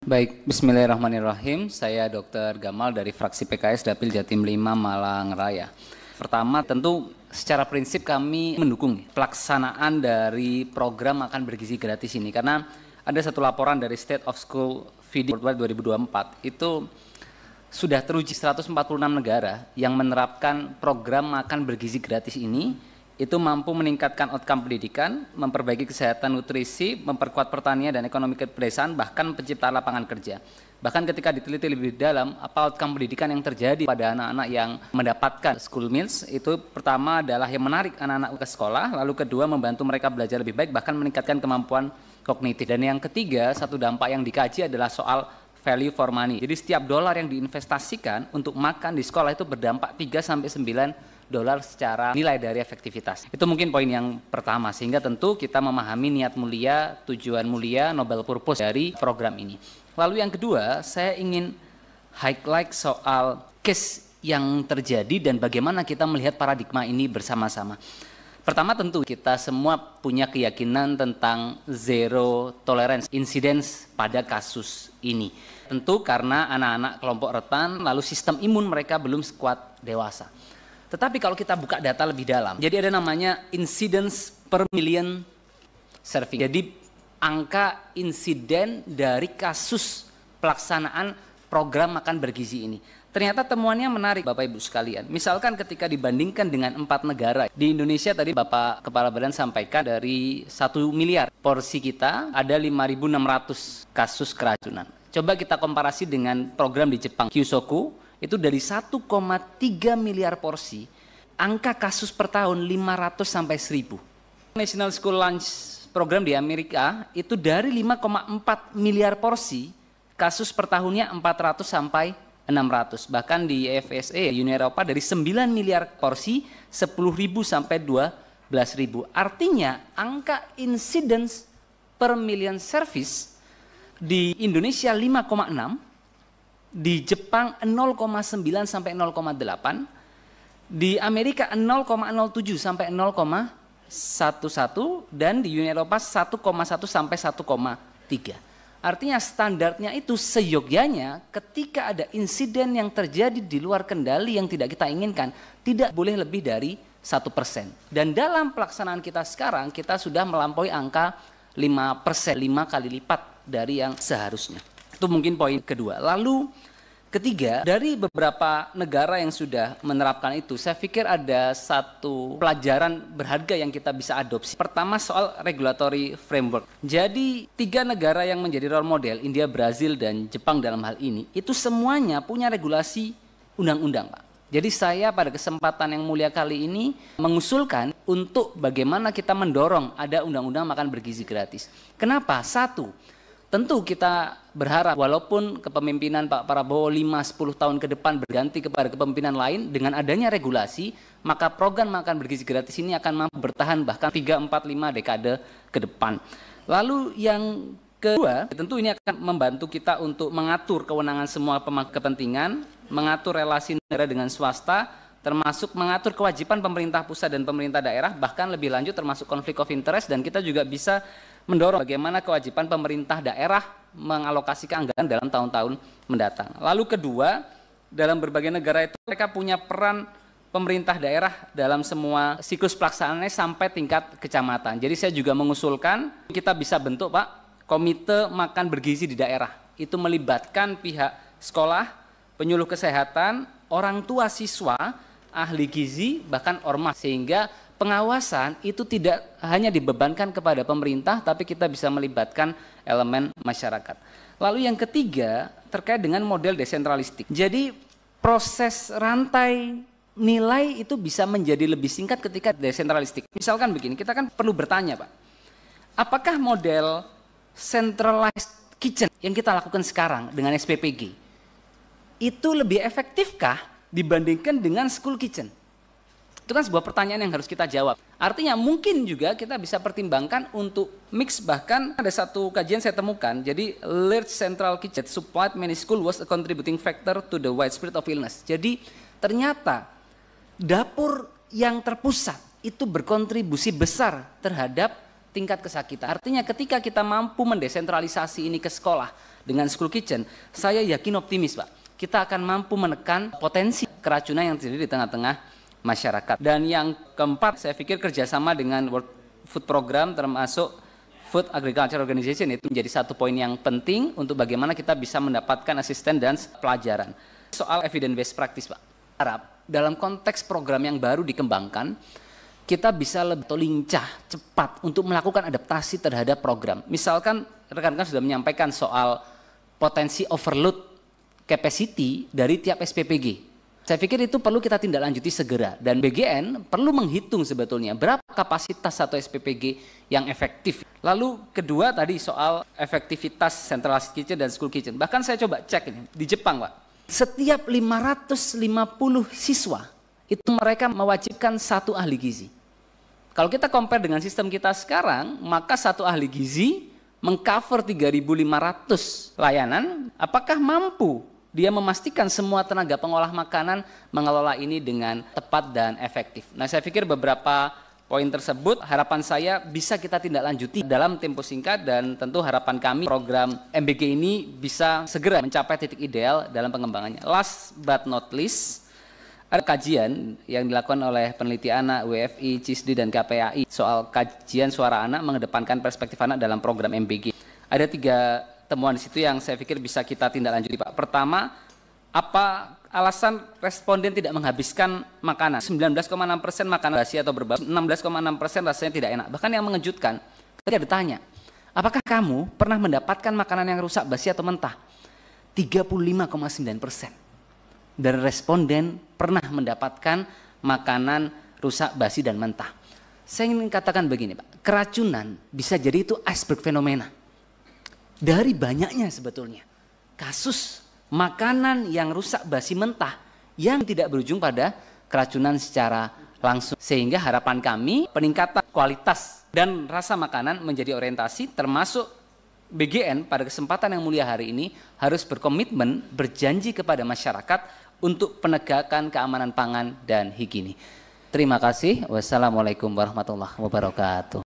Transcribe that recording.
Baik, bismillahirrahmanirrahim. Saya Dr. Gamal dari fraksi PKS Dapil Jatim 5 Malang Raya. Pertama, tentu secara prinsip kami mendukung pelaksanaan dari program makan bergizi gratis ini karena ada satu laporan dari State of School Feeding Worldwide 2024 itu sudah teruji 146 negara yang menerapkan program makan bergizi gratis ini itu mampu meningkatkan outcome pendidikan, memperbaiki kesehatan nutrisi, memperkuat pertanian dan ekonomi pedesaan, bahkan penciptaan lapangan kerja. Bahkan ketika diteliti lebih dalam, apa outcome pendidikan yang terjadi pada anak-anak yang mendapatkan school meals, itu pertama adalah yang menarik anak-anak ke sekolah, lalu kedua membantu mereka belajar lebih baik, bahkan meningkatkan kemampuan kognitif. Dan yang ketiga, satu dampak yang dikaji adalah soal value for money. Jadi setiap dolar yang diinvestasikan untuk makan di sekolah itu berdampak 3-9 dolar secara nilai dari efektivitas. Itu mungkin poin yang pertama, sehingga tentu kita memahami niat mulia, tujuan mulia, noble purpose dari program ini. Lalu yang kedua, saya ingin highlight soal case yang terjadi dan bagaimana kita melihat paradigma ini bersama-sama. Pertama, tentu kita semua punya keyakinan tentang zero tolerance incidence pada kasus ini. Tentu karena anak-anak kelompok rentan, lalu sistem imun mereka belum sekuat dewasa. Tetapi kalau kita buka data lebih dalam, jadi ada namanya incidence per million serving. Jadi angka insiden dari kasus pelaksanaan program makan bergizi ini. Ternyata temuannya menarik Bapak Ibu sekalian. Misalkan ketika dibandingkan dengan 4 negara, di Indonesia tadi Bapak Kepala Badan sampaikan dari 1 miliar porsi kita ada 5.600 kasus keracunan. Coba kita komparasi dengan program di Jepang, Kyusoku, itu dari 1,3 miliar porsi, angka kasus per tahun 500 sampai 1000. National School Lunch Program di Amerika itu dari 5,4 miliar porsi, kasus per tahunnya 400 sampai 600. Bahkan di FSA, Uni Eropa, dari 9 miliar porsi, 10.000 sampai 12.000. Artinya angka incidence per million service di Indonesia 5,6, di Jepang 0,9 sampai 0,8, di Amerika 0,07 sampai 0,11, dan di Uni Eropa 1,1 sampai 1,3. Artinya standarnya itu seyogyanya ketika ada insiden yang terjadi di luar kendali yang tidak kita inginkan, tidak boleh lebih dari 1%. Dan dalam pelaksanaan kita sekarang, kita sudah melampaui angka 5%, 5 kali lipat dari yang seharusnya. Itu mungkin poin kedua. Lalu ketiga, dari beberapa negara yang sudah menerapkan itu, saya pikir ada satu pelajaran berharga yang kita bisa adopsi. Pertama, soal regulatory framework. Jadi 3 negara yang menjadi role model, India, Brazil, dan Jepang dalam hal ini, itu semuanya punya regulasi undang-undang, Pak. Jadi saya pada kesempatan yang mulia kali ini mengusulkan untuk bagaimana kita mendorong ada undang-undang makan bergizi gratis. Kenapa? Satu, tentu kita berharap walaupun kepemimpinan Pak Prabowo 5-10 tahun ke depan berganti kepada kepemimpinan lain, dengan adanya regulasi, maka program makan bergizi gratis ini akan mampu bertahan bahkan 3, 4, 5 dekade ke depan. Lalu yang kedua, tentu ini akan membantu kita untuk mengatur kewenangan semua pemangku kepentingan, mengatur relasi negara dengan swasta, termasuk mengatur kewajiban pemerintah pusat dan pemerintah daerah, bahkan lebih lanjut termasuk konflik of interest, dan kita juga bisa mendorong bagaimana kewajiban pemerintah daerah mengalokasikan anggaran dalam tahun-tahun mendatang. Lalu kedua, dalam berbagai negara itu mereka punya peran pemerintah daerah dalam semua siklus pelaksanaannya sampai tingkat kecamatan. Jadi saya juga mengusulkan kita bisa bentuk, Pak, komite makan bergizi di daerah. Itu melibatkan pihak sekolah, penyuluh kesehatan, orang tua siswa, ahli gizi, bahkan ormas, sehingga pengawasan itu tidak hanya dibebankan kepada pemerintah, tapi kita bisa melibatkan elemen masyarakat. Lalu yang ketiga, terkait dengan model desentralistik. Jadi proses rantai nilai itu bisa menjadi lebih singkat ketika desentralistik. Misalkan begini, kita kan perlu bertanya, Pak, apakah model centralized kitchen yang kita lakukan sekarang dengan SPPG itu lebih efektifkah dibandingkan dengan school kitchen? Itu kan sebuah pertanyaan yang harus kita jawab. Artinya mungkin juga kita bisa pertimbangkan untuk mix, bahkan ada satu kajian saya temukan, jadi large central kitchen supplied many school was a contributing factor to the widespread of illness. Jadi ternyata dapur yang terpusat itu berkontribusi besar terhadap tingkat kesakitan. Artinya ketika kita mampu mendesentralisasi ini ke sekolah, dengan School Kitchen, saya yakin optimis Pak, kita akan mampu menekan potensi keracunan yang terjadi di tengah-tengah masyarakat. Dan yang keempat, saya pikir kerjasama dengan World Food Program termasuk Food Agriculture Organization itu menjadi satu poin yang penting untuk bagaimana kita bisa mendapatkan asisten dan pelajaran. Soal evidence based practice Pak, harap dalam konteks program yang baru dikembangkan, kita bisa lebih lincah, cepat untuk melakukan adaptasi terhadap program. Misalkan rekan-rekan sudah menyampaikan soal potensi overload capacity dari tiap SPPG. Saya pikir itu perlu kita tindak lanjuti segera, dan BGN perlu menghitung sebetulnya berapa kapasitas satu SPPG yang efektif. Lalu kedua tadi soal efektivitas centralized kitchen dan school kitchen. Bahkan saya coba cek ini di Jepang Pak, setiap 550 siswa itu mereka mewajibkan satu ahli gizi. Kalau kita compare dengan sistem kita sekarang, maka satu ahli gizi mengcover 3.500 layanan. Apakah mampu dia memastikan semua tenaga pengolah makanan mengelola ini dengan tepat dan efektif? Nah, saya pikir beberapa poin tersebut harapan saya bisa kita tindak lanjuti dalam tempo singkat, dan tentu harapan kami program MBG ini bisa segera mencapai titik ideal dalam pengembangannya. Last but not least, ada kajian yang dilakukan oleh peneliti anak, WFI, CISDI, dan KPAI soal kajian suara anak mengedepankan perspektif anak dalam program MBG. Ada 3 temuan di situ yang saya pikir bisa kita tindak lanjuti Pak. Pertama, apa alasan responden tidak menghabiskan makanan? 19,6% makanan basi atau berbau, 16,6% rasanya tidak enak. Bahkan yang mengejutkan, ketika ditanya, apakah kamu pernah mendapatkan makanan yang rusak, basi atau mentah? 35,9% dari responden pernah mendapatkan makanan rusak, basi, dan mentah. Saya ingin katakan begini Pak, keracunan bisa jadi itu iceberg fenomena. Dari banyaknya sebetulnya kasus makanan yang rusak, basi, mentah yang tidak berujung pada keracunan secara langsung. Sehingga harapan kami peningkatan kualitas dan rasa makanan menjadi orientasi, termasuk BGN pada kesempatan yang mulia hari ini harus berkomitmen berjanji kepada masyarakat untuk penegakan keamanan pangan dan higienis. Terima kasih. Wassalamualaikum warahmatullahi wabarakatuh.